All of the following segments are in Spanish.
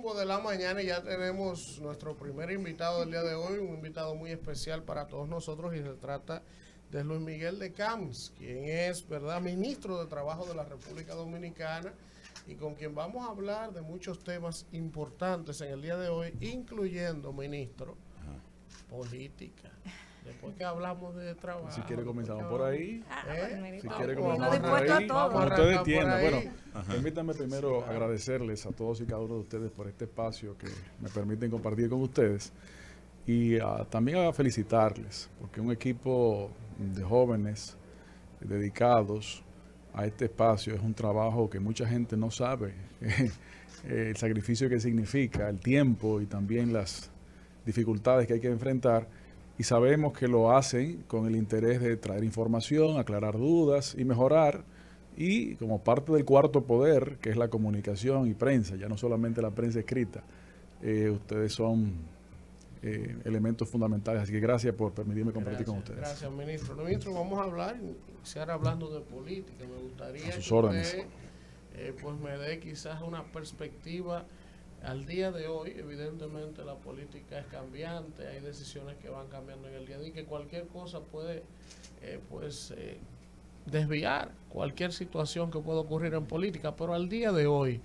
5 de la mañana y ya tenemos nuestro primer invitado del día de hoy, un invitado muy especial para todos nosotros y se trata de Luis Miguel de Camps, quien es, ¿verdad?, ministro de Trabajo de la República Dominicana y con quien vamos a hablar de muchos temas importantes en el día de hoy, incluyendo, ministro, política. Después que hablamos de trabajo. Si quiere comenzamos por ahí. Si quiere Vamos comenzamos por ahí. vamos a No ustedes arrancar por entiendan. ahí. Bueno, permítanme primero agradecerles a todos y cada uno de ustedes por este espacio que me permiten compartir con ustedes. Y también a felicitarles, porque un equipo de jóvenes dedicados a este espacio es un trabajo que mucha gente no sabe. El sacrificio que significa, el tiempo y también las dificultades que hay que enfrentar. Y sabemos que lo hacen con el interés de traer información, aclarar dudas y mejorar. Y como parte del cuarto poder, que es la comunicación y prensa, ya no solamente la prensa escrita, ustedes son elementos fundamentales. Así que gracias por permitirme compartir con ustedes. Gracias, ministro. Ministro, vamos a hablar, iniciar hablando de política. Me gustaría sus que órdenes. usted pues me dé quizás una perspectiva. Al día de hoy, evidentemente, la política es cambiante, hay decisiones que van cambiando en el día de hoy, que cualquier cosa puede, desviar cualquier situación que pueda ocurrir en política. Pero al día de hoy,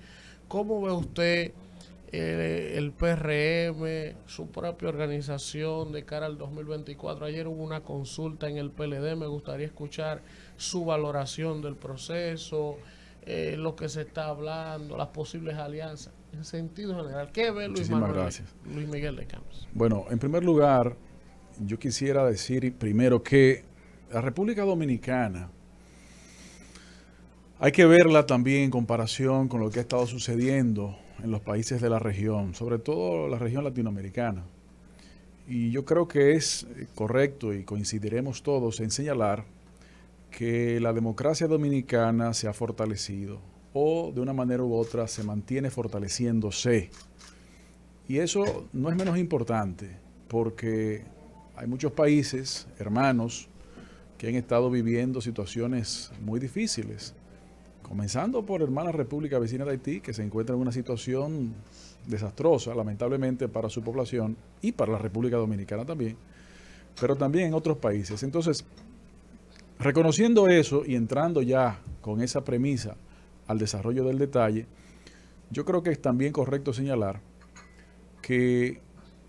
¿cómo ve usted el PRM, su propia organización de cara al 2024? Ayer hubo una consulta en el PLD, me gustaría escuchar su valoración del proceso, lo que se está hablando, las posibles alianzas. En sentido general, ¿qué ve Luis Miguel de Camps? Bueno, en primer lugar, yo quisiera decir primero que la República Dominicana hay que verla también en comparación con lo que ha estado sucediendo en los países de la región, sobre todo la región latinoamericana. Y yo creo que es correcto y coincidiremos todos en señalar que la democracia dominicana se ha fortalecido o de una manera u otra se mantiene fortaleciéndose. Y eso no es menos importante porque hay muchos países, hermanos, que han estado viviendo situaciones muy difíciles, comenzando por hermana República Vecina de Haití, que se encuentra en una situación desastrosa, lamentablemente, para su población y para la República Dominicana también, pero también en otros países. Entonces, reconociendo eso y entrando ya con esa premisa al desarrollo del detalle, yo creo que es también correcto señalar que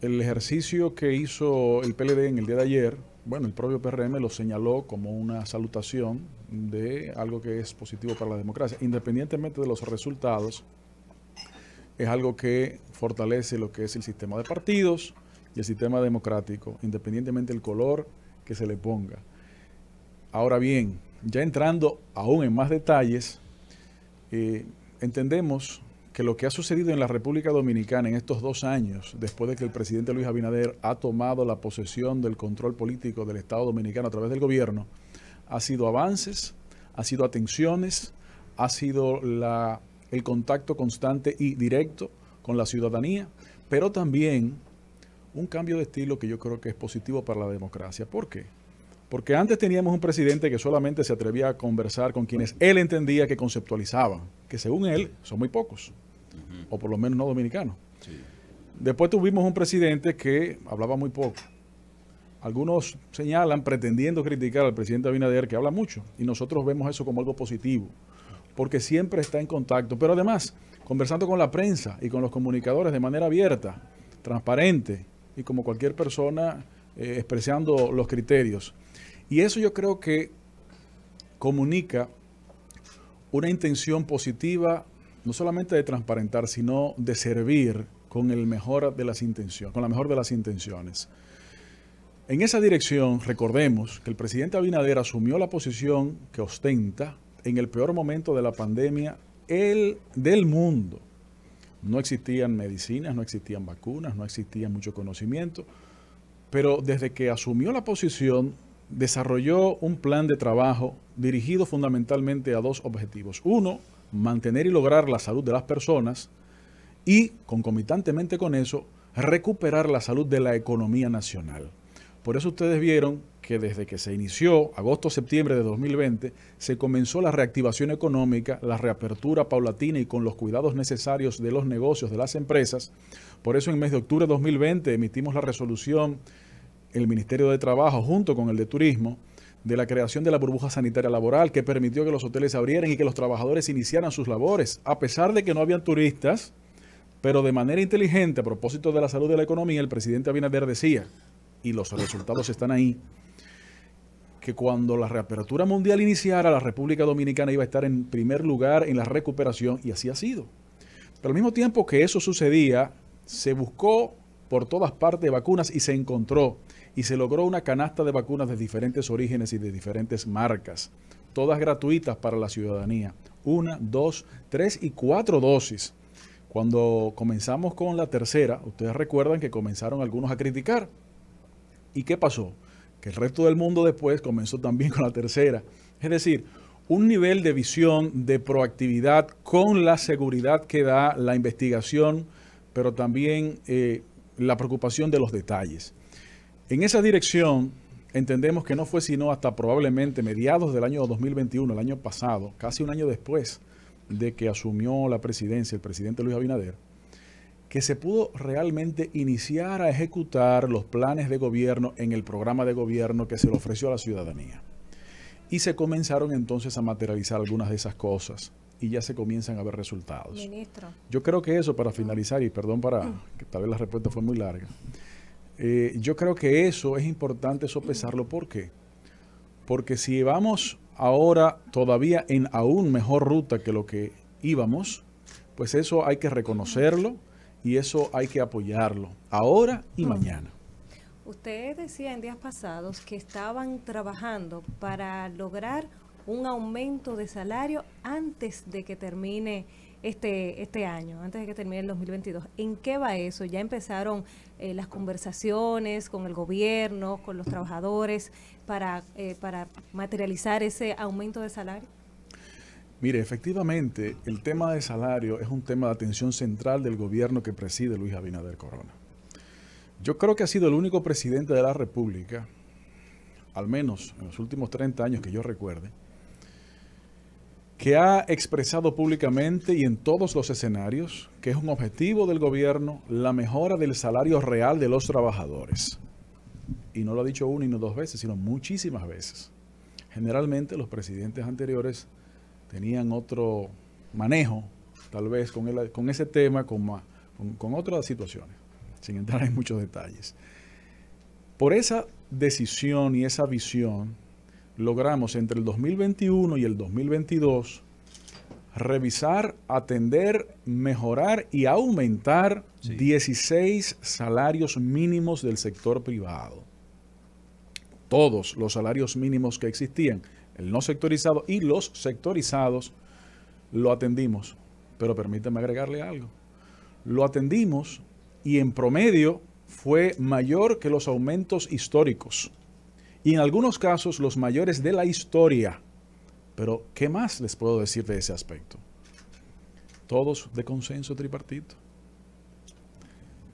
el ejercicio que hizo el PLD en el día de ayer, bueno, el propio PRM lo señaló como una salutación de algo que es positivo para la democracia. Independientemente de los resultados, es algo que fortalece lo que es el sistema de partidos y el sistema democrático, independientemente del color que se le ponga. Ahora bien, ya entrando aún en más detalles, entendemos que lo que ha sucedido en la República Dominicana en estos 2 años, después de que el presidente Luis Abinader ha tomado la posesión del control político del Estado Dominicano a través del gobierno, ha sido avances, ha sido atenciones, ha sido el contacto constante y directo con la ciudadanía, pero también un cambio de estilo que yo creo que es positivo para la democracia. ¿Por qué? Porque antes teníamos un presidente que solamente se atrevía a conversar con quienes él entendía que conceptualizaban, que según él son muy pocos, o por lo menos no dominicanos. Sí. Después tuvimos un presidente que hablaba muy poco. Algunos señalan, pretendiendo criticar al presidente Abinader, que habla mucho, y nosotros vemos eso como algo positivo, porque siempre está en contacto, pero además conversando con la prensa y con los comunicadores de manera abierta, transparente, y como cualquier persona expresando los criterios. Y eso yo creo que comunica una intención positiva, no solamente de transparentar, sino de servir con la mejor de las intenciones. En esa dirección, recordemos que el presidente Abinader asumió la posición que ostenta en el peor momento de la pandemia del mundo. No existían medicinas, no existían vacunas, no existía mucho conocimiento, pero desde que asumió la posición, desarrolló un plan de trabajo dirigido fundamentalmente a 2 objetivos. Uno, mantener y lograr la salud de las personas y, concomitantemente con eso, recuperar la salud de la economía nacional. Por eso ustedes vieron que desde que se inició, agosto-septiembre de 2020, se comenzó la reactivación económica, la reapertura paulatina y con los cuidados necesarios de los negocios, de las empresas. Por eso en el mes de octubre de 2020 emitimos la resolución, el Ministerio de Trabajo junto con el de Turismo, de la creación de la burbuja sanitaria laboral que permitió que los hoteles abrieran y que los trabajadores iniciaran sus labores, a pesar de que no habían turistas, pero de manera inteligente, a propósito de la salud de la economía, el presidente Abinader decía, y los resultados están ahí, que cuando la reapertura mundial iniciara, la República Dominicana iba a estar en primer lugar en la recuperación, y así ha sido. Pero al mismo tiempo que eso sucedía, se buscó por todas partes vacunas y se encontró, y se logró una canasta de vacunas de diferentes orígenes y de diferentes marcas, todas gratuitas para la ciudadanía. 1, 2, 3 y 4 dosis. Cuando comenzamos con la tercera, ustedes recuerdan que comenzaron algunos a criticar. ¿Y qué pasó? Que el resto del mundo después comenzó también con la tercera. Es decir, un nivel de visión, de proactividad con la seguridad que da la investigación, pero también la preocupación de los detalles. En esa dirección, entendemos que no fue sino hasta probablemente mediados del año 2021, el año pasado, casi un año después de que asumió la presidencia el presidente Luis Abinader, que se pudo realmente iniciar a ejecutar los planes de gobierno en el programa de gobierno que se le ofreció a la ciudadanía. Y se comenzaron entonces a materializar algunas de esas cosas y ya se comienzan a ver resultados. Ministro. Yo creo que eso, para finalizar, y perdón que tal vez la respuesta fue muy larga, yo creo que eso es importante sopesarlo. ¿Por qué? Porque si vamos ahora todavía en aún mejor ruta que lo que íbamos, pues eso hay que reconocerlo. Y eso hay que apoyarlo, ahora y mañana. Usted decía en días pasados que estaban trabajando para lograr un aumento de salario antes de que termine este año, antes de que termine el 2022. ¿En qué va eso? ¿Ya empezaron las conversaciones con el gobierno, con los trabajadores, para materializar ese aumento de salario? Mire, efectivamente, el tema de salario es un tema de atención central del gobierno que preside Luis Abinader Corona. Yo creo que ha sido el único presidente de la República, al menos en los últimos 30 años que yo recuerde, que ha expresado públicamente y en todos los escenarios que es un objetivo del gobierno la mejora del salario real de los trabajadores. Y no lo ha dicho una y no dos veces, sino muchísimas veces. Generalmente los presidentes anteriores tenían otro manejo, tal vez con ese tema, con otras situaciones, sin entrar en muchos detalles. Por esa decisión y esa visión, logramos entre el 2021 y el 2022 revisar, atender, mejorar y aumentar 16 salarios mínimos del sector privado. Todos los salarios mínimos que existían, el no sectorizado y los sectorizados, lo atendimos. Pero permítame agregarle algo. Lo atendimos y en promedio fue mayor que los aumentos históricos. Y en algunos casos los mayores de la historia. Pero, ¿qué más les puedo decir de ese aspecto? Todos de consenso tripartito.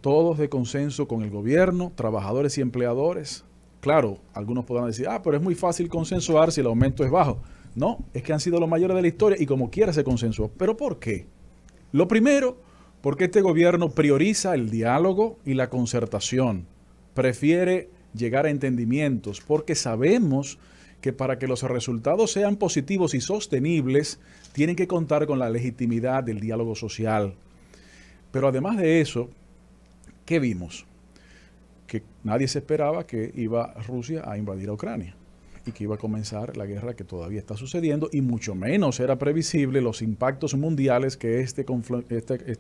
Todos de consenso con el gobierno, trabajadores y empleadores. Claro, algunos podrán decir, pero es muy fácil consensuar si el aumento es bajo. No, es que han sido los mayores de la historia y como quiera se consensuó. ¿Pero por qué? Lo primero, porque este gobierno prioriza el diálogo y la concertación. Prefiere llegar a entendimientos porque sabemos que para que los resultados sean positivos y sostenibles, tienen que contar con la legitimidad del diálogo social. Pero además de eso, ¿qué vimos? Que nadie se esperaba que iba Rusia a invadir a Ucrania y que iba a comenzar la guerra que todavía está sucediendo, y mucho menos era previsible los impactos mundiales que este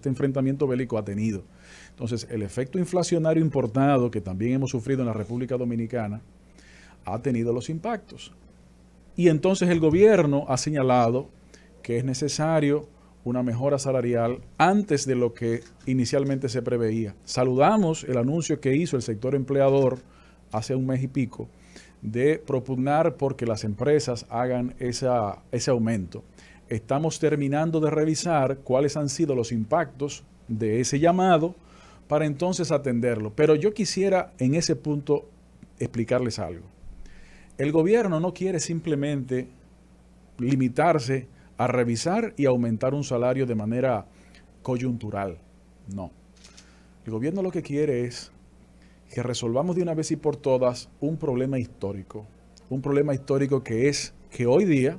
enfrentamiento bélico ha tenido. Entonces, el efecto inflacionario importado que también hemos sufrido en la República Dominicana ha tenido los impactos. Y entonces el gobierno ha señalado que es necesario una mejora salarial antes de lo que inicialmente se preveía. Saludamos el anuncio que hizo el sector empleador hace un mes y pico de propugnar porque las empresas hagan ese aumento. Estamos terminando de revisar cuáles han sido los impactos de ese llamado para entonces atenderlo. Pero yo quisiera en ese punto explicarles algo. El gobierno no quiere simplemente limitarse a revisar y aumentar un salario de manera coyuntural. No. El gobierno lo que quiere es que resolvamos de una vez y por todas un problema histórico. Un problema histórico que es que hoy día,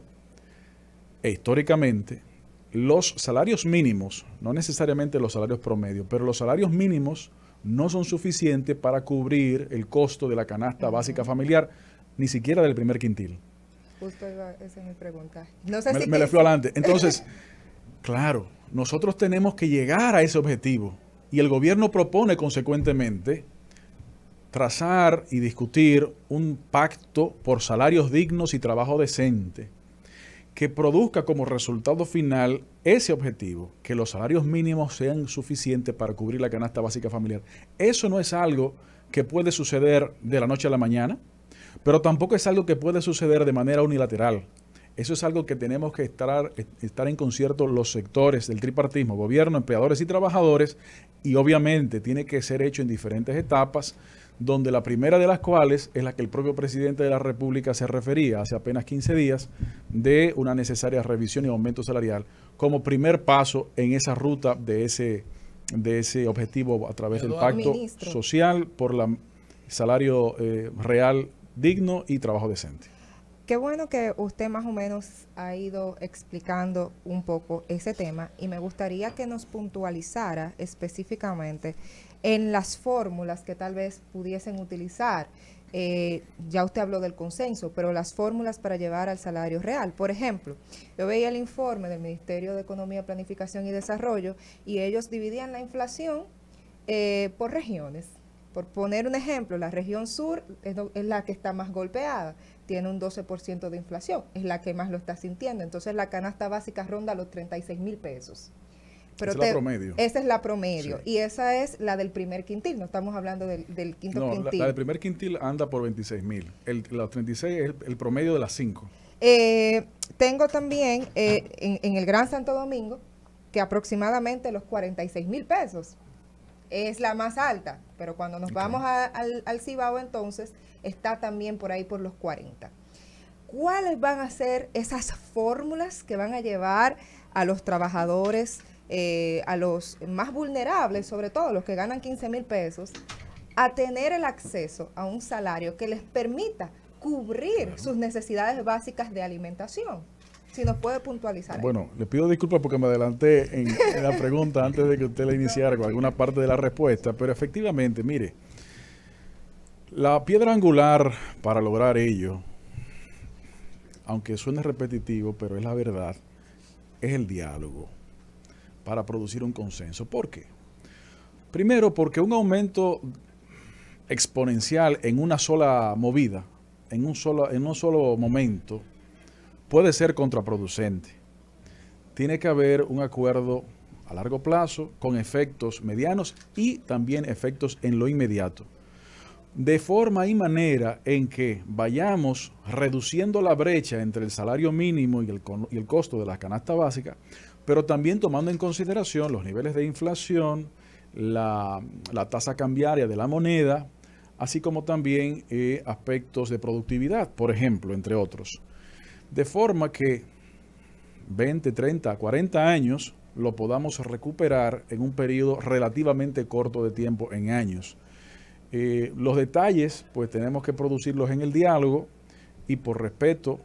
e históricamente, los salarios mínimos, no necesariamente los salarios promedios, pero los salarios mínimos no son suficientes para cubrir el costo de la canasta básica familiar, ni siquiera del primer quintil. Justo esa es mi pregunta. No sé me le fui adelante. Entonces, claro, nosotros tenemos que llegar a ese objetivo y el gobierno propone consecuentemente trazar y discutir un pacto por salarios dignos y trabajo decente que produzca como resultado final ese objetivo, que los salarios mínimos sean suficientes para cubrir la canasta básica familiar. Eso no es algo que puede suceder de la noche a la mañana, pero tampoco es algo que puede suceder de manera unilateral. Eso es algo que tenemos que estar en concierto los sectores del tripartismo, gobierno, empleadores y trabajadores, y obviamente tiene que ser hecho en diferentes etapas, donde la primera de las cuales es la que el propio presidente de la República se refería hace apenas 15 días, de una necesaria revisión y aumento salarial, como primer paso en esa ruta de ese objetivo a través del pacto social por el salario real digno y trabajo decente. Qué bueno que usted más o menos ha ido explicando un poco ese tema y me gustaría que nos puntualizara específicamente en las fórmulas que tal vez pudiesen utilizar. Ya usted habló del consenso, pero las fórmulas para llevar al salario real. Por ejemplo, yo veía el informe del Ministerio de Economía, Planificación y Desarrollo y ellos dividían la inflación por regiones. Por poner un ejemplo, la región sur es la que está más golpeada, tiene un 12% de inflación, es la que más lo está sintiendo. Entonces la canasta básica ronda los 36,000 pesos. Pero esa es la promedio. Esa es la promedio. Sí. Y esa es la del primer quintil, no estamos hablando del quinto quintil. La del primer quintil anda por 26,000. Los 36 es el promedio de las 5. Tengo también en el Gran Santo Domingo que aproximadamente los 46,000 pesos. Es la más alta, pero cuando nos vamos al Cibao entonces está también por ahí por los 40. ¿Cuáles van a ser esas fórmulas que van a llevar a los trabajadores, a los más vulnerables, sobre todo los que ganan 15,000 pesos, a tener el acceso a un salario que les permita cubrir sus necesidades básicas de alimentación? Si nos puede puntualizar. Bueno, le pido disculpas porque me adelanté en la pregunta antes de que usted la iniciara con alguna parte de la respuesta, pero efectivamente, mire, la piedra angular para lograr ello, aunque suene repetitivo, pero es la verdad, es el diálogo para producir un consenso. ¿Por qué? Primero, porque un aumento exponencial en una sola movida, en un solo momento, puede ser contraproducente. Tiene que haber un acuerdo a largo plazo con efectos medianos y también efectos en lo inmediato. De forma y manera en que vayamos reduciendo la brecha entre el salario mínimo y el costo de la canasta básica, pero también tomando en consideración los niveles de inflación, la tasa cambiaria de la moneda, así como también aspectos de productividad, por ejemplo, entre otros. De forma que 20, 30, 40 años lo podamos recuperar en un periodo relativamente corto de tiempo, en años. Los detalles, pues tenemos que producirlos en el diálogo y por respeto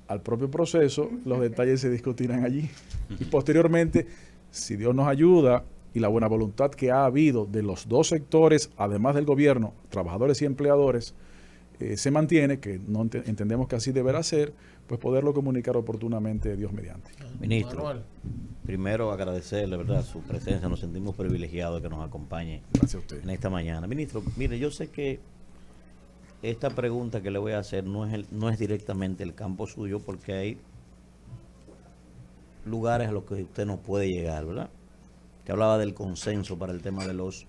al propio proceso, los detalles se discutirán allí. Y posteriormente, si Dios nos ayuda y la buena voluntad que ha habido de los dos sectores, además del gobierno, trabajadores y empleadores, se mantiene, que no entendemos que así deberá ser, pues poderlo comunicar oportunamente, Dios mediante. Ministro, primero agradecerle, ¿verdad?, su presencia, nos sentimos privilegiados de que nos acompañe. Gracias a usted. En esta mañana. Ministro, mire, yo sé que esta pregunta que le voy a hacer no es directamente el campo suyo, porque hay lugares a los que usted no puede llegar, ¿verdad? Usted hablaba del consenso para el tema de los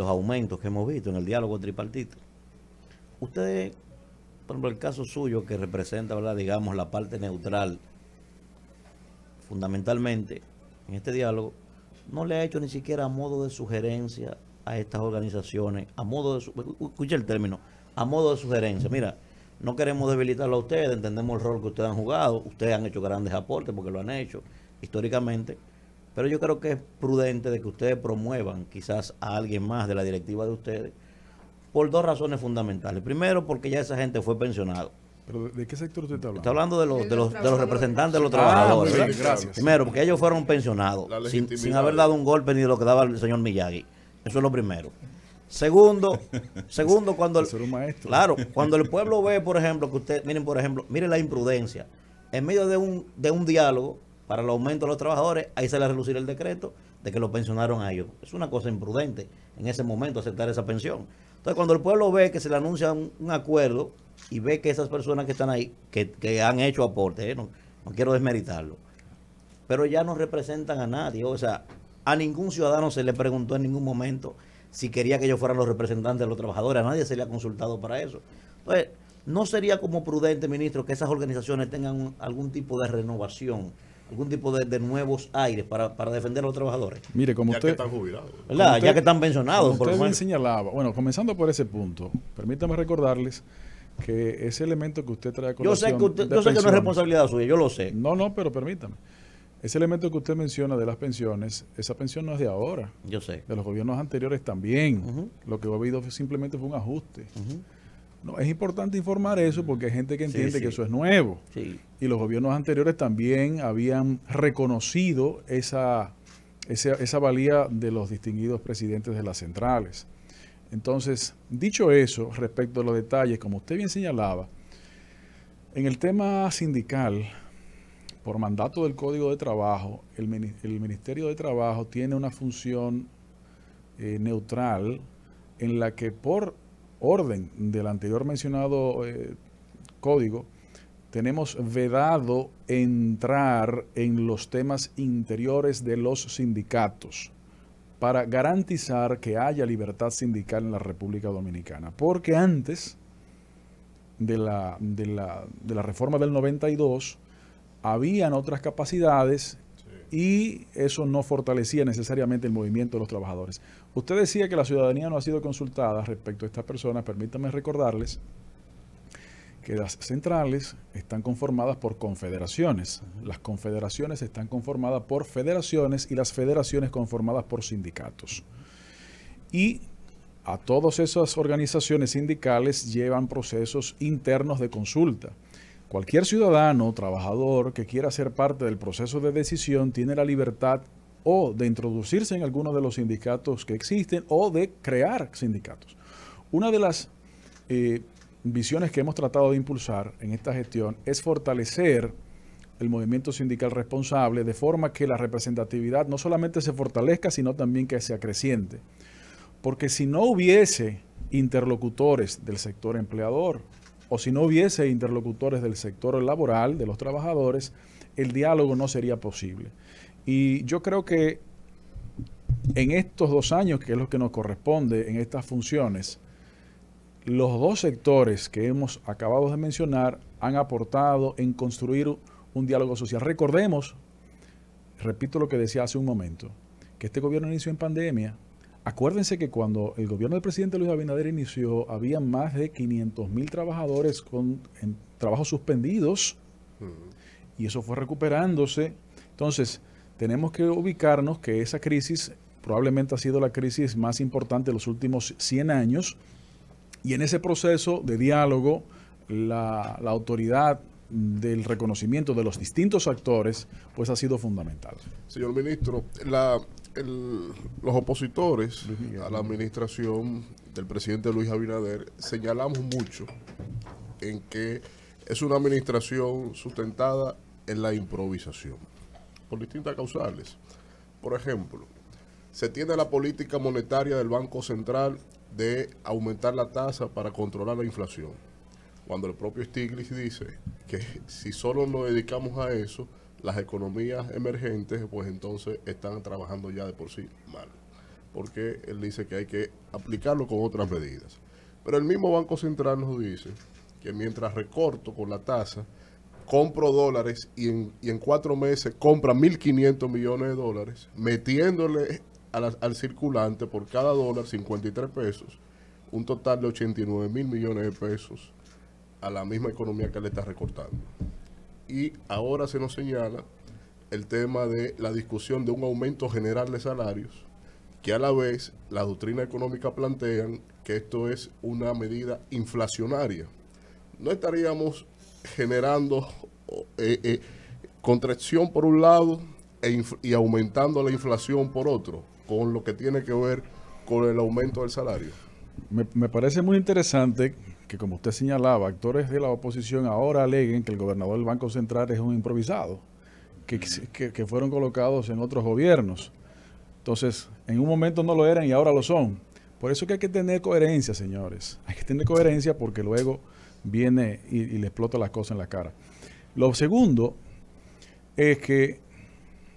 aumentos que hemos visto en el diálogo tripartito. Usted, por ejemplo, el caso suyo que representa, ¿verdad?, digamos, la parte neutral, fundamentalmente, en este diálogo, no le ha hecho ni siquiera a modo de sugerencia a estas organizaciones, a modo de, escuche el término, a modo de sugerencia, mira, no queremos debilitarlo a ustedes, entendemos el rol que ustedes han jugado, ustedes han hecho grandes aportes porque lo han hecho históricamente, pero yo creo que es prudente de que ustedes promuevan quizás a alguien más de la directiva de ustedes por dos razones fundamentales. Primero, porque ya esa gente fue pensionado. ¿Pero de qué sector usted está hablando? Está hablando de los representantes de los muy trabajadores. bien, ¿verdad? gracias. Primero, porque ellos fueron pensionados sin haber dado un golpe ni de lo que daba el señor Miyagi. Eso es lo primero. Segundo, cuando Ser un maestro. claro, cuando el pueblo ve, por ejemplo, que usted, miren, por ejemplo, miren la imprudencia. En medio de un diálogo para el aumento de los trabajadores, ahí sale a relucir el decreto de que lo pensionaron a ellos. Es una cosa imprudente en ese momento aceptar esa pensión. Entonces, cuando el pueblo ve que se le anuncia un acuerdo y ve que esas personas que están ahí, que han hecho aportes, no quiero desmeritarlo, pero ya no representan a nadie. O sea, a ningún ciudadano se le preguntó en ningún momento si quería que ellos fueran los representantes de los trabajadores. A nadie se le ha consultado para eso. Entonces, ¿no sería como prudente, ministro, que esas organizaciones tengan algún tipo de renovación, algún tipo de nuevos aires para defender a los trabajadores? Mire, como Ya usted... que están jubilados. ¿Verdad? Usted- Ya que están pensionados, como por lo usted bien menos. señalaba, bueno, comenzando por ese punto, permítame recordarles que ese elemento que usted trae a Yo sé colación que de yo sé que no es pensiones- responsabilidad suya, yo lo sé. No, pero permítame. Ese elemento que usted menciona de las pensiones, esa pensión no es de ahora, Yo sé. de los gobiernos anteriores también. Ujú. Lo que ha habido simplemente fue un ajuste. No, es importante informar eso porque hay gente que entiende sí. que eso es nuevo. Sí. Y los gobiernos anteriores también habían reconocido esa valía de los distinguidos presidentes de las centrales. Entonces, dicho eso, respecto a los detalles, como usted bien señalaba, en el tema sindical, por mandato del Código de Trabajo, el Ministerio de Trabajo tiene una función neutral en la que por orden del anterior mencionado código, tenemos vedado entrar en los temas interiores de los sindicatos para garantizar que haya libertad sindical en la República Dominicana. Porque antes de la reforma del 92, habían otras capacidades y eso no fortalecía necesariamente el movimiento de los trabajadores. Usted decía que la ciudadanía no ha sido consultada respecto a estas personas. Permítanme recordarles que las centrales están conformadas por confederaciones. Las confederaciones están conformadas por federaciones y las federaciones conformadas por sindicatos. Y a todas esas organizaciones sindicales llevan procesos internos de consulta. Cualquier ciudadano, trabajador que quiera ser parte del proceso de decisión tiene la libertad o de introducirse en alguno de los sindicatos que existen o de crear sindicatos. Una de las visiones que hemos tratado de impulsar en esta gestión es fortalecer el movimiento sindical responsable de forma que la representatividad no solamente se fortalezca, sino también que se acreciente. Porque si no hubiese interlocutores del sector empleador o si no hubiese interlocutores del sector laboral, de los trabajadores, el diálogo no sería posible. Y yo creo que en estos 2 años, que es lo que nos corresponde en estas funciones, los dos sectores que hemos acabado de mencionar han aportado en construir un diálogo social. Recordemos, repito lo que decía hace un momento, que este gobierno inició en pandemia. Acuérdense que cuando el gobierno del presidente Luis Abinader inició, había más de 500,000 trabajadores en trabajos suspendidos y eso fue recuperándose. Entonces, tenemos que ubicarnos que esa crisis probablemente ha sido la crisis más importante de los últimos 100 años y en ese proceso de diálogo, la autoridad del reconocimiento de los distintos actores, pues ha sido fundamental. Señor ministro, los opositores a la administración del presidente Luis Abinader señalamos mucho en que es una administración sustentada en la improvisación, por distintas causales. Por ejemplo, se tiene la política monetaria del Banco Central de aumentar la tasa para controlar la inflación, cuando el propio Stiglitz dice que si solo nos dedicamos a eso, las economías emergentes pues entonces están trabajando ya de por sí mal, porque él dice que hay que aplicarlo con otras medidas. Pero el mismo Banco Central nos dice que mientras recorto con la tasa, compro dólares y en 4 meses compra 1.500 millones de dólares, metiéndole al circulante por cada dólar 53 pesos, un total de 89.000 millones de pesos a la misma economía que le está recortando. Y ahora se nos señala el tema de la discusión de un aumento general de salarios, que a la vez la doctrina económica plantean que esto es una medida inflacionaria. No estaríamos generando contracción por un lado y aumentando la inflación por otro, con lo que tiene que ver con el aumento del salario. Me parece muy interesante que, como usted señalaba, actores de la oposición ahora aleguen que el gobernador del Banco Central es un improvisado, que fueron colocados en otros gobiernos. Entonces, en un momento no lo eran y ahora lo son. Por eso que hay que tener coherencia, señores. Hay que tener coherencia porque luego viene y le explota las cosas en la cara. Lo segundo es que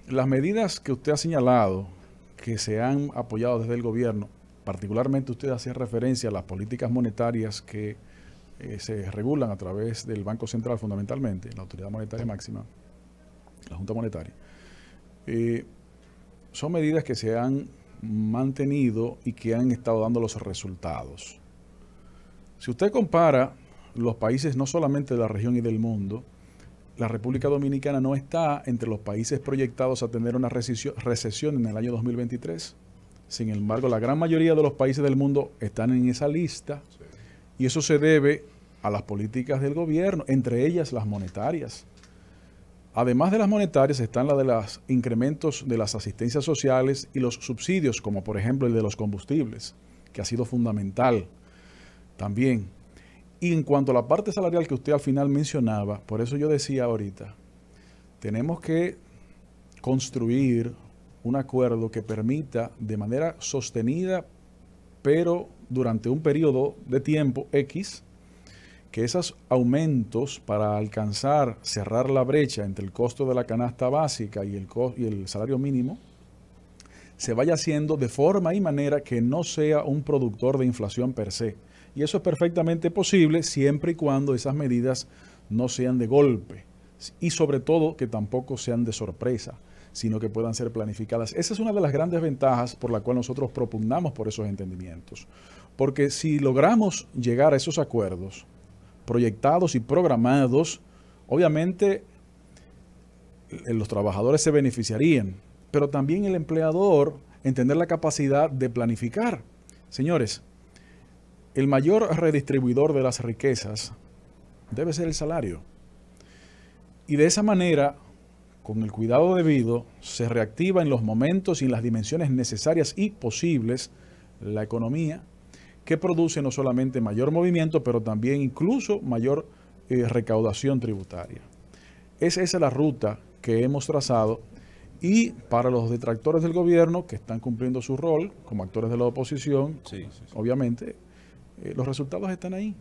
las medidas que usted ha señalado, que se han apoyado desde el gobierno, particularmente usted hacía referencia a las políticas monetarias que se regulan a través del Banco Central fundamentalmente, la Autoridad Monetaria Máxima, la Junta Monetaria, son medidas que se han mantenido y que han estado dando los resultados. Si usted compara los países no solamente de la región y del mundo, la República Dominicana no está entre los países proyectados a tener una recesión en el año 2023. Sin embargo, la gran mayoría de los países del mundo están en esa lista, y eso se debe a las políticas del gobierno, entre ellas las monetarias. Además de las monetarias están las de los incrementos de las asistencias sociales y los subsidios, como por ejemplo el de los combustibles, que ha sido fundamental también. Y en cuanto a la parte salarial que usted al final mencionaba, por eso yo decía ahorita, tenemos que construir un acuerdo que permita de manera sostenida, pero durante un periodo de tiempo X, que esos aumentos para alcanzar, cerrar la brecha entre el costo de la canasta básica y el salario mínimo, se vaya haciendo de forma y manera que no sea un productor de inflación per se. Y eso es perfectamente posible siempre y cuando esas medidas no sean de golpe y sobre todo que tampoco sean de sorpresa, sino que puedan ser planificadas. Esa es una de las grandes ventajas por la cual nosotros propugnamos por esos entendimientos. Porque si logramos llegar a esos acuerdos proyectados y programados, obviamente los trabajadores se beneficiarían, pero también el empleador entender la capacidad de planificar. Señores, el mayor redistribuidor de las riquezas debe ser el salario. Y de esa manera, con el cuidado debido, se reactiva en los momentos y en las dimensiones necesarias y posibles la economía, que produce no solamente mayor movimiento, pero también incluso mayor recaudación tributaria. Esa es la ruta que hemos trazado, y para los detractores del gobierno que están cumpliendo su rol como actores de la oposición, obviamente, los resultados están ahí.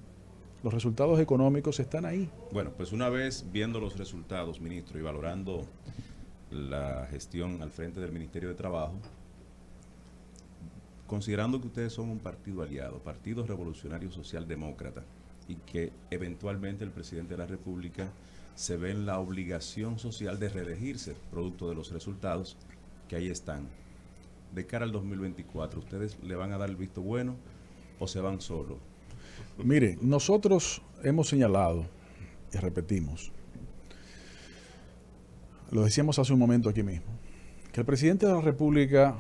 Los resultados económicos están ahí. Bueno, pues una vez viendo los resultados, ministro, y valorando la gestión al frente del Ministerio de Trabajo, considerando que ustedes son un partido aliado, Partido Revolucionario Socialdemócrata, y que eventualmente el presidente de la República se ve en la obligación social de reelegirse, producto de los resultados que ahí están. De cara al 2024, ¿ustedes le van a dar el visto bueno o se van solos? Mire, nosotros hemos señalado y repetimos, lo decíamos hace un momento aquí mismo, que el presidente de la República,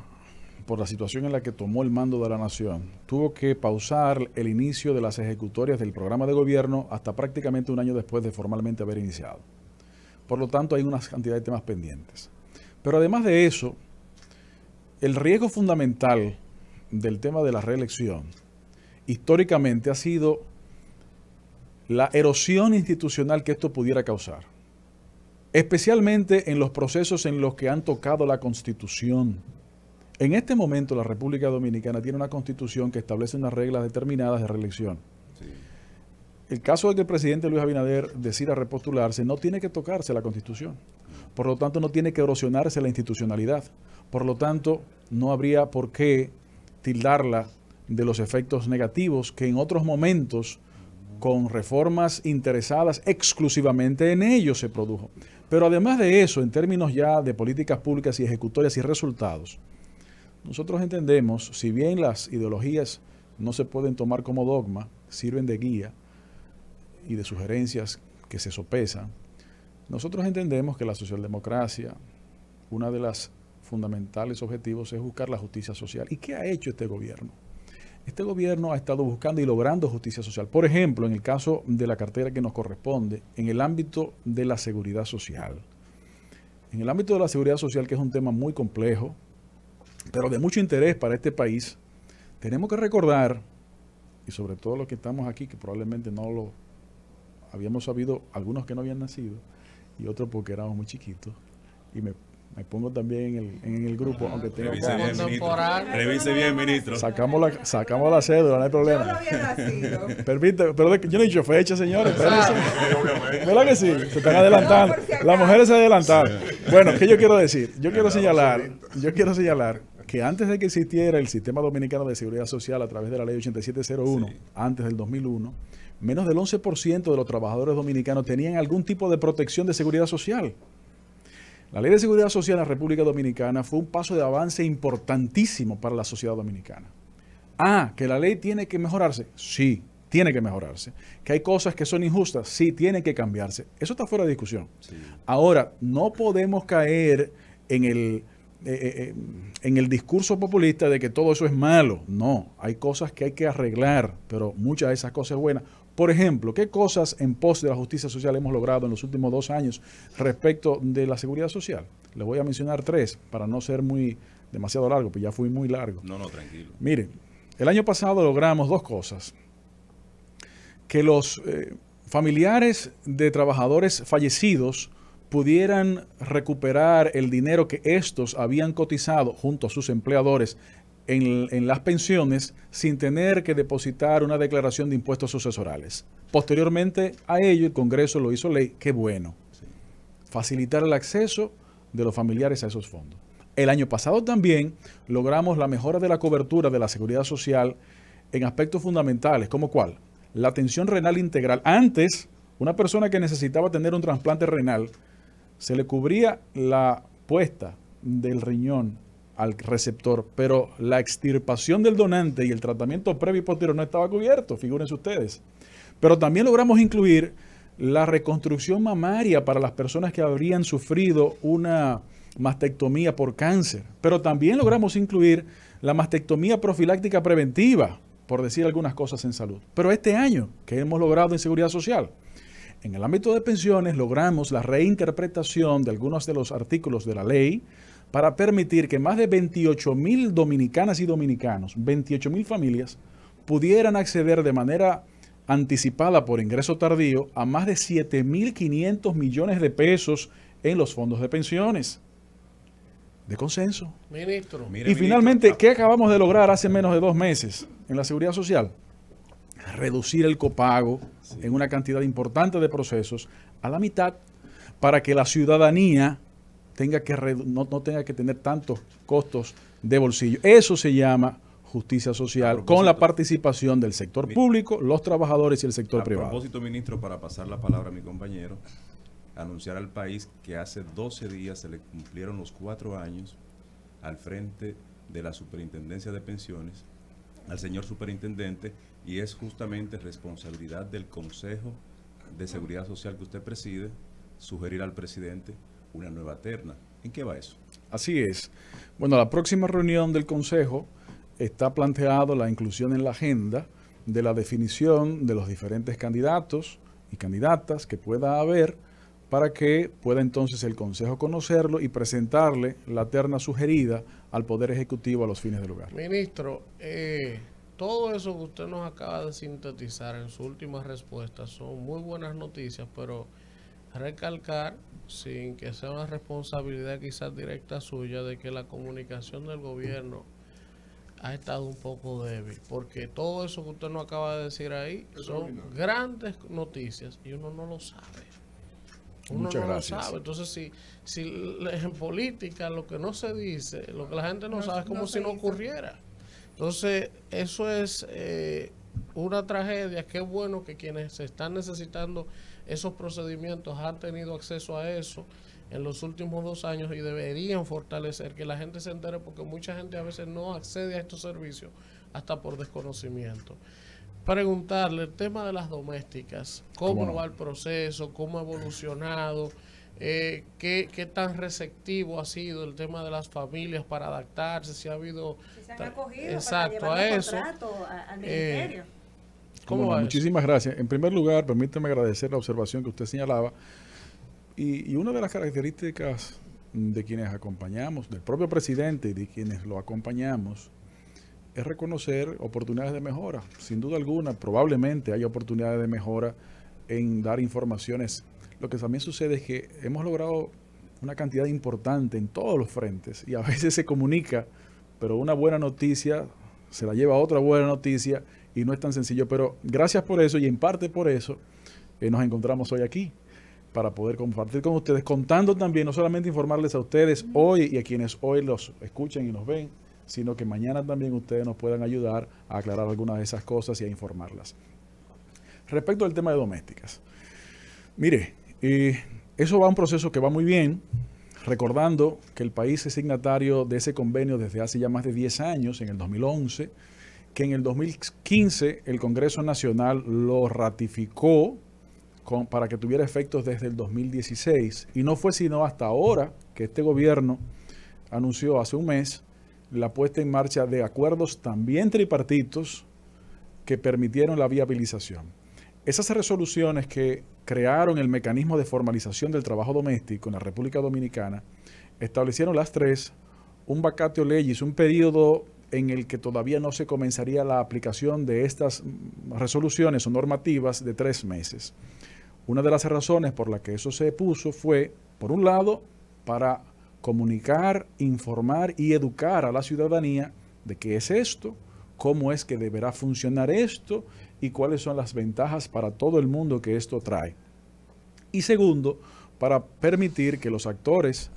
por la situación en la que tomó el mando de la nación, tuvo que pausar el inicio de las ejecutorias del programa de gobierno hasta prácticamente un año después de formalmente haber iniciado. Por lo tanto, hay una cantidad de temas pendientes. Pero además de eso, el riesgo fundamental del tema de la reelección históricamente ha sido la erosión institucional que esto pudiera causar, especialmente en los procesos en los que han tocado la Constitución. En este momento la República Dominicana tiene una Constitución que establece unas reglas determinadas de reelección. Sí. El caso de que el presidente Luis Abinader decida repostularse, no tiene que tocarse la Constitución. Por lo tanto, no tiene que erosionarse la institucionalidad. Por lo tanto, no habría por qué tildarla de los efectos negativos que en otros momentos, con reformas interesadas exclusivamente en ellos, se produjo. Pero además de eso, en términos ya de políticas públicas y ejecutorias y resultados, nosotros entendemos, si bien las ideologías no se pueden tomar como dogma, sirven de guía y de sugerencias que se sopesan. Nosotros entendemos que la socialdemocracia, una de las fundamentales objetivos es buscar la justicia social. ¿Y qué ha hecho este gobierno? Este gobierno ha estado buscando y logrando justicia social. Por ejemplo, en el caso de la cartera que nos corresponde, en el ámbito de la seguridad social. En el ámbito de la seguridad social, que es un tema muy complejo, pero de mucho interés para este país, tenemos que recordar, y sobre todo los que estamos aquí, que probablemente no lo habíamos sabido, algunos que no habían nacido, y otros porque éramos muy chiquitos, y me pongo también en el grupo, aunque tenga Revise bien, ministro. Revise bien, ministro. Sacamos la cédula, no hay problema. Yo no había nacido. Permite, pero yo no he dicho fecha, señores. ¿Verdad que sí? Se están adelantando. Las mujeres se adelantaron. Bueno, ¿qué yo quiero decir? Yo quiero señalar que antes de que existiera el Sistema Dominicano de Seguridad Social a través de la Ley 8701, antes del 2001, menos del 11% de los trabajadores dominicanos tenían algún tipo de protección de seguridad social. La Ley de Seguridad Social en la República Dominicana fue un paso de avance importantísimo para la sociedad dominicana. ¿Que la ley tiene que mejorarse? Sí, tiene que mejorarse. ¿Que hay cosas que son injustas? Sí, tienen que cambiarse. Eso está fuera de discusión. Sí. Ahora, no podemos caer en el discurso populista de que todo eso es malo. No, hay cosas que hay que arreglar, pero muchas de esas cosas son buenas. Por ejemplo, ¿qué cosas en pos de la justicia social hemos logrado en los últimos 2 años respecto de la seguridad social? Les voy a mencionar 3 para no ser demasiado largo, pues ya fui muy largo. No, tranquilo. Miren, el año pasado logramos 2 cosas. Que los familiares de trabajadores fallecidos pudieran recuperar el dinero que estos habían cotizado junto a sus empleadores en las pensiones sin tener que depositar una declaración de impuestos sucesorales. Posteriormente a ello, el Congreso lo hizo ley. Qué bueno. Sí. Facilitar el acceso de los familiares a esos fondos. El año pasado también logramos la mejora de la cobertura de la seguridad social en aspectos fundamentales, como ¿cuál? La atención renal integral. Antes, una persona que necesitaba tener un trasplante renal, se le cubría la puesta del riñón al receptor, pero la extirpación del donante y el tratamiento previo y posterior no estaba cubierto, figúrense ustedes. Pero también logramos incluir la reconstrucción mamaria para las personas que habrían sufrido una mastectomía por cáncer, pero también logramos incluir la mastectomía profiláctica preventiva, por decir algunas cosas en salud. Pero este año, ¿qué hemos logrado en seguridad social? En el ámbito de pensiones logramos la reinterpretación de algunos de los artículos de la ley para permitir que más de 28,000 dominicanas y dominicanos, 28,000 familias, pudieran acceder de manera anticipada por ingreso tardío a más de 7.500 millones de pesos en los fondos de pensiones. De consenso. Ministro. Y finalmente, ¿qué acabamos de lograr hace menos de 2 meses en la seguridad social? Reducir el copago en una cantidad importante de procesos a la mitad para que la ciudadanía no tenga que tener tantos costos de bolsillo. Eso se llama justicia social, con la participación del sector público, los trabajadores y el sector privado. A propósito, ministro, para pasar la palabra a mi compañero, anunciar al país que hace 12 días se le cumplieron los 4 años al frente de la Superintendencia de Pensiones al señor superintendente, y es justamente responsabilidad del Consejo de Seguridad Social que usted preside sugerir al presidente una nueva terna. ¿En qué va eso? Así es. Bueno, la próxima reunión del Consejo está planteado la inclusión en la agenda de la definición de los diferentes candidatos y candidatas que pueda haber para que pueda entonces el Consejo conocerlo y presentarle la terna sugerida al Poder Ejecutivo a los fines del lugar. Ministro, todo eso que usted nos acaba de sintetizar en su última respuesta son muy buenas noticias, pero recalcar, sin que sea una responsabilidad quizás directa suya, de que la comunicación del gobierno ha estado un poco débil, porque todo eso que usted nos acaba de decir ahí son grandes noticias y uno no lo sabe. Muchas gracias. Lo sabe. Entonces, si en política lo que no se dice, lo que la gente no sabe, es como si no ocurriera. Entonces, eso es una tragedia. Qué bueno que quienes se están necesitando esos procedimientos han tenido acceso a eso en los últimos 2 años y deberían fortalecer que la gente se entere, porque mucha gente a veces no accede a estos servicios hasta por desconocimiento. Preguntarle el tema de las domésticas, cómo va el proceso, cómo ha evolucionado, qué tan receptivo ha sido el tema de las familias para adaptarse, si ha habido... Si se han acogido exacto, para a llevar eso. al ministerio. ¿Cómo va muchísimas gracias. En primer lugar, permíteme agradecer la observación que usted señalaba. Y una de las características de quienes acompañamos, del propio presidente y de quienes lo acompañamos, es reconocer oportunidades de mejora. Sin duda alguna, probablemente hay oportunidades de mejora en dar informaciones. Lo que también sucede es que hemos logrado una cantidad importante en todos los frentes y a veces se comunica, pero una buena noticia se la lleva a otra buena noticia y no es tan sencillo. Pero gracias por eso y en parte por eso nos encontramos hoy aquí para poder compartir con ustedes, contando también, no solamente informarles a ustedes hoy y a quienes hoy los escuchan y nos ven, sino que mañana también ustedes nos puedan ayudar a aclarar algunas de esas cosas y a informarlas. Respecto al tema de domésticas, mire, eso va a un proceso que va muy bien, recordando que el país es signatario de ese convenio desde hace ya más de 10 años, en el 2011, que en el 2015 el Congreso Nacional lo ratificó para que tuviera efectos desde el 2016, y no fue sino hasta ahora que este gobierno anunció hace un mes la puesta en marcha de acuerdos también tripartitos que permitieron la viabilización. Esas resoluciones que crearon el mecanismo de formalización del trabajo doméstico en la República Dominicana establecieron las tres un vacatio legis, un periodo en el que todavía no se comenzaría la aplicación de estas resoluciones o normativas de 3 meses. Una de las razones por la que eso se puso fue, por un lado, para comunicar, informar y educar a la ciudadanía de qué es esto, cómo es que deberá funcionar esto y cuáles son las ventajas para todo el mundo que esto trae. Y segundo, para permitir que los actores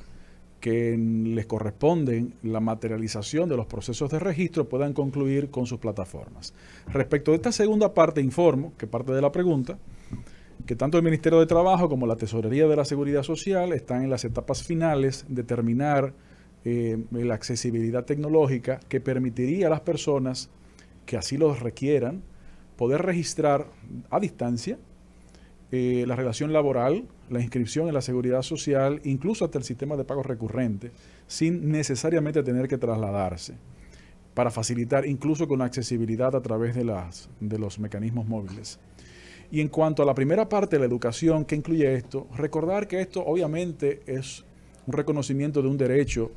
que les corresponden la materialización de los procesos de registro puedan concluir con sus plataformas. Respecto a esta segunda parte, informo que parte de la pregunta, que tanto el Ministerio de Trabajo como la Tesorería de la Seguridad Social están en las etapas finales de terminar la accesibilidad tecnológica que permitiría a las personas que así lo requieran poder registrar a distancia la relación laboral, la inscripción en la Seguridad Social, incluso hasta el sistema de pago recurrente, sin necesariamente tener que trasladarse, para facilitar incluso con accesibilidad a través de los mecanismos móviles. Y en cuanto a la primera parte de la educación que incluye esto, recordar que esto obviamente es un reconocimiento de un derecho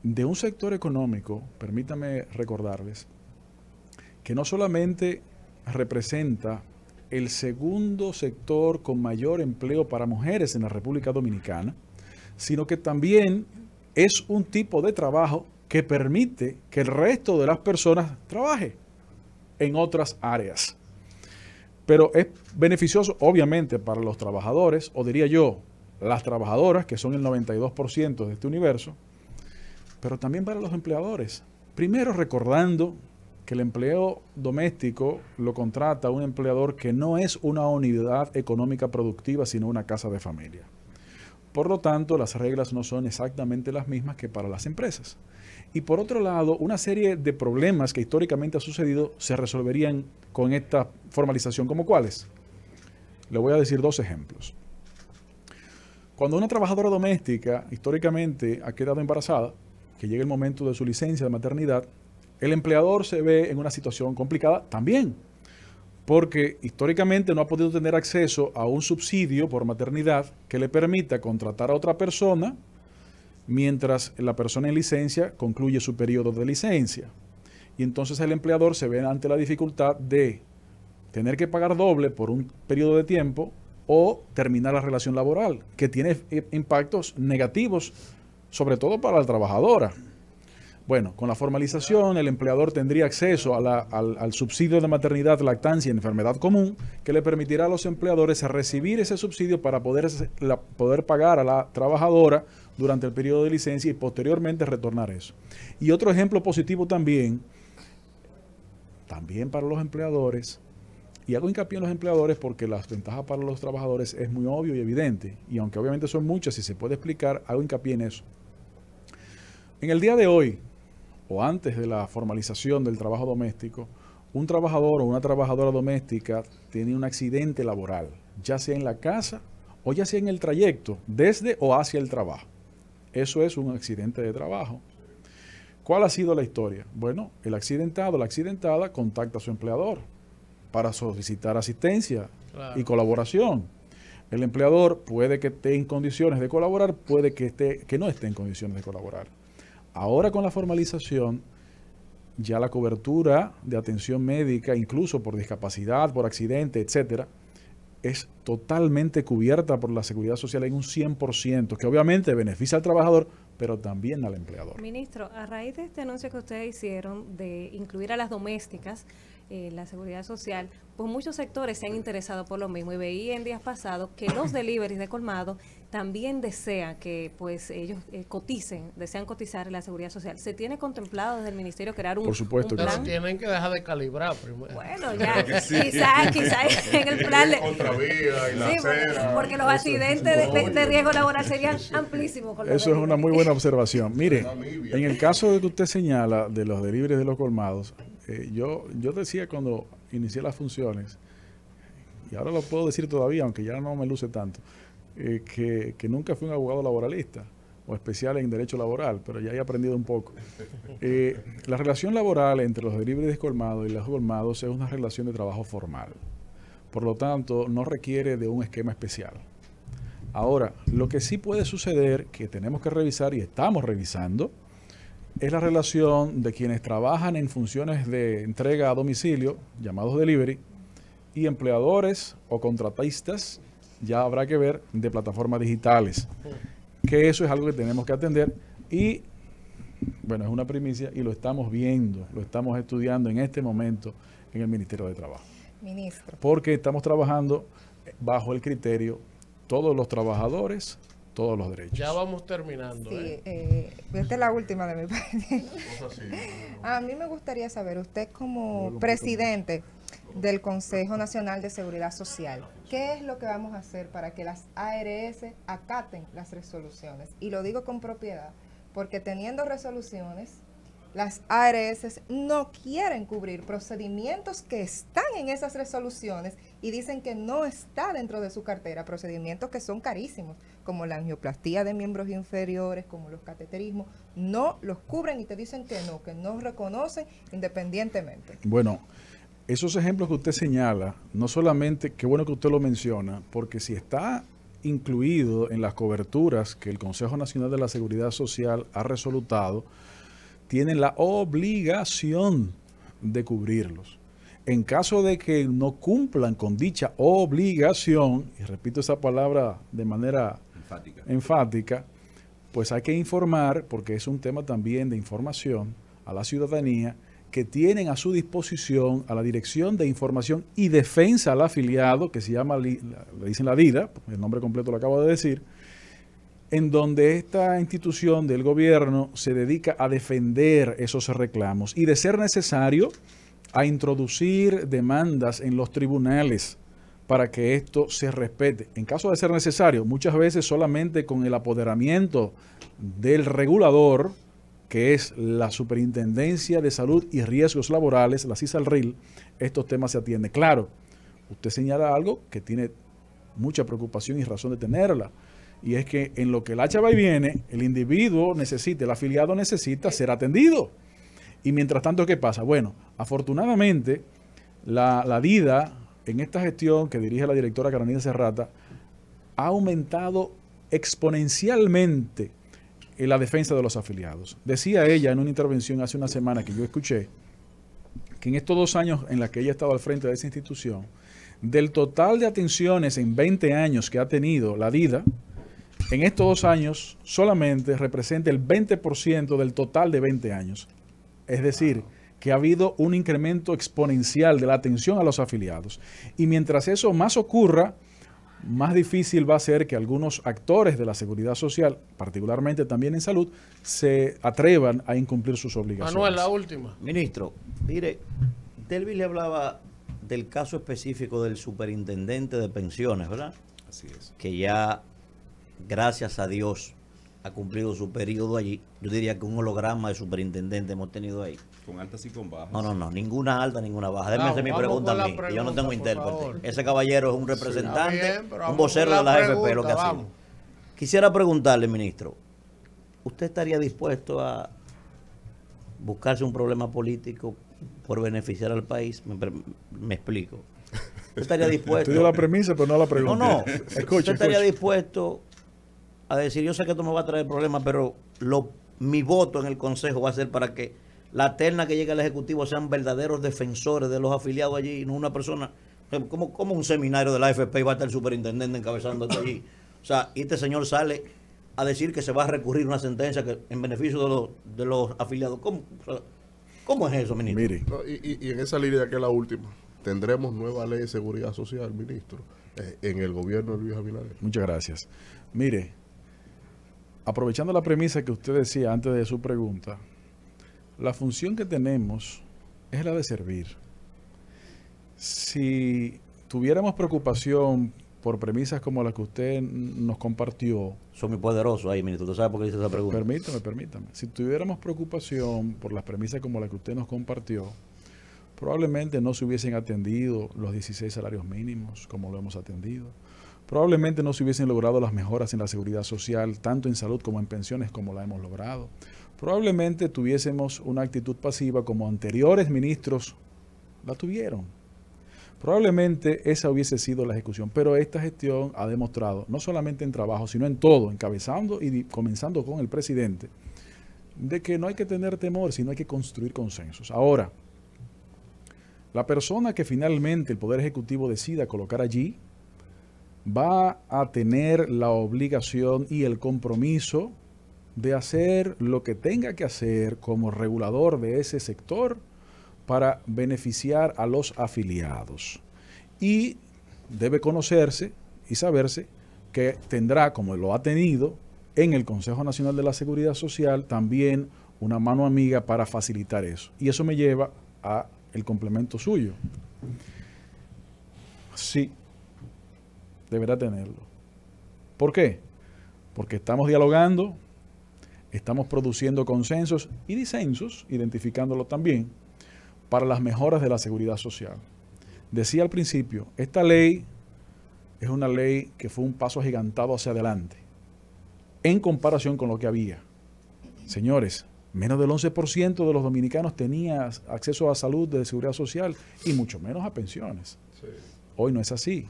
de un sector económico, permítame recordarles, que no solamente representa el segundo sector con mayor empleo para mujeres en la República Dominicana, sino que también es un tipo de trabajo que permite que el resto de las personas trabaje en otras áreas. Pero es beneficioso, obviamente, para los trabajadores, o diría yo, las trabajadoras, que son el 92% de este universo, pero también para los empleadores. Primero, recordando que el empleo doméstico lo contrata un empleador que no es una unidad económica productiva, sino una casa de familia. Por lo tanto, las reglas no son exactamente las mismas que para las empresas. Y por otro lado, una serie de problemas que históricamente ha sucedido se resolverían con esta formalización, ¿como cuáles? Le voy a decir 2 ejemplos. Cuando una trabajadora doméstica históricamente ha quedado embarazada, que llega el momento de su licencia de maternidad, el empleador se ve en una situación complicada también, porque históricamente no ha podido tener acceso a un subsidio por maternidad que le permita contratar a otra persona mientras la persona en licencia concluye su periodo de licencia. Y entonces el empleador se ve ante la dificultad de tener que pagar doble por un periodo de tiempo o terminar la relación laboral, que tiene impactos negativos, sobre todo para la trabajadora. Bueno, con la formalización el empleador tendría acceso al subsidio de maternidad, lactancia y enfermedad común, que le permitirá a los empleadores recibir ese subsidio para poder pagar a la trabajadora durante el periodo de licencia y posteriormente retornar eso. Y otro ejemplo positivo también para los empleadores, y hago hincapié en los empleadores porque las ventajas para los trabajadores es muy obvio y evidente, y aunque obviamente son muchas y se puede explicar, hago hincapié en eso. En el día de hoy, o antes de la formalización del trabajo doméstico, un trabajador o una trabajadora doméstica tiene un accidente laboral, ya sea en la casa o ya sea en el trayecto, desde o hacia el trabajo. Eso es un accidente de trabajo. ¿Cuál ha sido la historia? Bueno, el accidentado o la accidentada contacta a su empleador para solicitar asistencia y colaboración. El empleador puede que esté en condiciones de colaborar, puede que no esté en condiciones de colaborar. Ahora con la formalización, ya la cobertura de atención médica, incluso por discapacidad, por accidente, etcétera, es totalmente cubierta por la Seguridad Social en un 100%, que obviamente beneficia al trabajador, pero también al empleador. Ministro, a raíz de este anuncio que ustedes hicieron de incluir a las domésticas la seguridad social, pues muchos sectores se han interesado por lo mismo y veía en días pasados que los deliveries de colmado también desean que pues ellos desean cotizar en la seguridad social. ¿Se tiene contemplado desde el ministerio crear un, por supuesto, un plan? Pero tienen que dejar de calibrar primero. Bueno, ya, quizás en el plan de... Contravía y la Sí, acera, porque los accidentes de riesgo laboral serían amplísimos. Con eso es una muy buena observación. Mire, en el caso de que usted señala de los deliveries de los colmados, yo decía cuando inicié las funciones, y ahora lo puedo decir todavía, aunque ya no me luce tanto, que nunca fui un abogado laboralista o especial en derecho laboral, pero ya he aprendido un poco. La relación laboral entre los deliveries de colmados y los colmados es una relación de trabajo formal. Por lo tanto, no requiere de un esquema especial. Ahora, lo que sí puede suceder, que tenemos que revisar y estamos revisando, es la relación de quienes trabajan en funciones de entrega a domicilio, llamados delivery, y empleadores o contratistas, ya habrá que ver, de plataformas digitales. Que eso es algo que tenemos que atender y, bueno, es una primicia y lo estamos viendo, lo estamos estudiando en este momento en el Ministerio de Trabajo. Ministro. Porque estamos trabajando bajo el criterio todos los trabajadores, todos los derechos. Ya vamos terminando. Sí, esta es la última de mi parte. A mí me gustaría saber, usted como presidente del Consejo Nacional de Seguridad Social, ¿qué es lo que vamos a hacer para que las ARS acaten las resoluciones? Y lo digo con propiedad, porque teniendo resoluciones, las ARS no quieren cubrir procedimientos que están en esas resoluciones y dicen que no está dentro de su cartera, procedimientos que son carísimos, como la angioplastía de miembros inferiores, como los cateterismos, no los cubren y te dicen que no reconocen independientemente. Bueno, esos ejemplos que usted señala, no solamente, qué bueno que usted lo menciona, porque si está incluido en las coberturas que el Consejo Nacional de la Seguridad Social ha resolutado, tienen la obligación de cubrirlos. En caso de que no cumplan con dicha obligación, y repito esa palabra de manera enfática, pues hay que informar, porque es un tema también de información a la ciudadanía, que tienen a su disposición a la Dirección de Información y Defensa al Afiliado, que se llama, le dicen la DIDA, el nombre completo lo acabo de decir, en donde esta institución del gobierno se dedica a defender esos reclamos y, de ser necesario, a introducir demandas en los tribunales para que esto se respete. En caso de ser necesario, muchas veces solamente con el apoderamiento del regulador, que es la Superintendencia de Salud y Riesgos Laborales, la CISALRIL, estos temas se atienden. Claro, usted señala algo que tiene mucha preocupación y razón de tenerla, y es que en lo que el hacha va y viene, el individuo necesita, el afiliado necesita ser atendido. Y mientras tanto, ¿qué pasa? Bueno, afortunadamente, la DIDA, en esta gestión que dirige la directora Carolina Serrata, ha aumentado exponencialmente la defensa de los afiliados. Decía ella en una intervención hace una semana que yo escuché, que en estos 2 años en los que ella ha estado al frente de esa institución, del total de atenciones en 20 años que ha tenido la DIDA, en estos 2 años solamente representa el 20% del total de 20 años. Es decir, que ha habido un incremento exponencial de la atención a los afiliados. Y mientras eso más ocurra, más difícil va a ser que algunos actores de la seguridad social, particularmente también en salud, se atrevan a incumplir sus obligaciones. Manuel, la última. Ministro, mire, Delvis le hablaba del caso específico del superintendente de pensiones, ¿verdad? Así es. Que ya, gracias a Dios, ha cumplido su periodo allí. Yo diría que un holograma de superintendente hemos tenido ahí. Con altas y con bajas. No, ninguna alta, ninguna baja. Déjeme hacer mi pregunta a mí, que yo no tengo intérprete. Ese caballero es un representante, un vocero de la AFP, lo que ha sido. Quisiera preguntarle, ministro, ¿usted estaría dispuesto a buscarse un problema político por beneficiar al país? Me explico. ¿Usted estaría dispuesto? Estoy de la premisa, pero no la pregunta. No. ¿Usted estaría dispuesto a decir, yo sé que esto me va a traer problemas, pero mi voto en el Consejo va a ser para que la terna que llegue al Ejecutivo sean verdaderos defensores de los afiliados allí, y no una persona, como un seminario de la AFP y va a estar el superintendente encabezando esto allí? O sea, y este señor sale a decir que se va a recurrir una sentencia que en beneficio de los afiliados. ¿Cómo es eso, ministro? Mire. No, y en esa línea, que es la última, tendremos nueva ley de seguridad social, ministro, en el gobierno de Luis Abinader. Muchas gracias. Mire, aprovechando la premisa que usted decía antes de su pregunta, la función que tenemos es la de servir. Si tuviéramos preocupación por premisas como las que usted nos compartió. Son muy poderosos ahí, ministro. ¿Usted sabe por qué hice esa pregunta? Permítame. Si tuviéramos preocupación por las premisas como las que usted nos compartió, probablemente no se hubiesen atendido los 16 salarios mínimos como lo hemos atendido. Probablemente no se hubiesen logrado las mejoras en la seguridad social, tanto en salud como en pensiones, como la hemos logrado. Probablemente tuviésemos una actitud pasiva como anteriores ministros la tuvieron. Probablemente esa hubiese sido la ejecución, pero esta gestión ha demostrado, no solamente en trabajo, sino en todo, encabezando y comenzando con el presidente, de que no hay que tener temor, sino hay que construir consensos. Ahora, la persona que finalmente el Poder Ejecutivo decida colocar allí, va a tener la obligación y el compromiso de hacer lo que tenga que hacer como regulador de ese sector para beneficiar a los afiliados. Y debe conocerse y saberse que tendrá, como lo ha tenido, en el Consejo Nacional de la Seguridad Social también una mano amiga para facilitar eso. Y eso me lleva a el complemento suyo. Sí, deberá tenerlo. ¿Por qué? Porque estamos dialogando, estamos produciendo consensos y disensos, identificándolo también, para las mejoras de la seguridad social. Decía al principio, esta ley es una ley que fue un paso agigantado hacia adelante, en comparación con lo que había. Señores, menos del 11% de los dominicanos tenía acceso a salud de seguridad social y mucho menos a pensiones. Sí. Hoy no es así.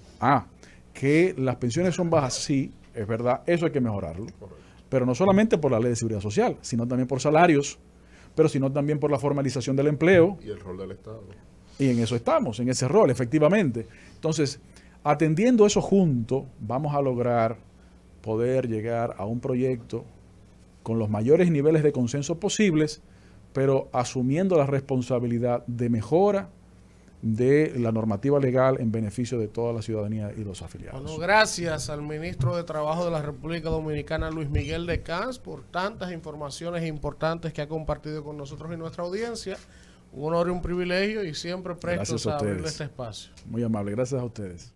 Que las pensiones son bajas, sí, es verdad, eso hay que mejorarlo. Correcto. Pero no solamente por la ley de seguridad social, sino también por salarios, pero sino también por la formalización del empleo. Y el rol del Estado. Y en eso estamos, en ese rol, efectivamente. Entonces, atendiendo eso junto, vamos a lograr poder llegar a un proyecto con los mayores niveles de consenso posibles, pero asumiendo la responsabilidad de mejora de la normativa legal en beneficio de toda la ciudadanía y los afiliados. Bueno, gracias al ministro de Trabajo de la República Dominicana, Luis Miguel de Camps, por tantas informaciones importantes que ha compartido con nosotros y nuestra audiencia. Un honor y un privilegio, y siempre prestos a abrirle este espacio. Muy amable, gracias a ustedes.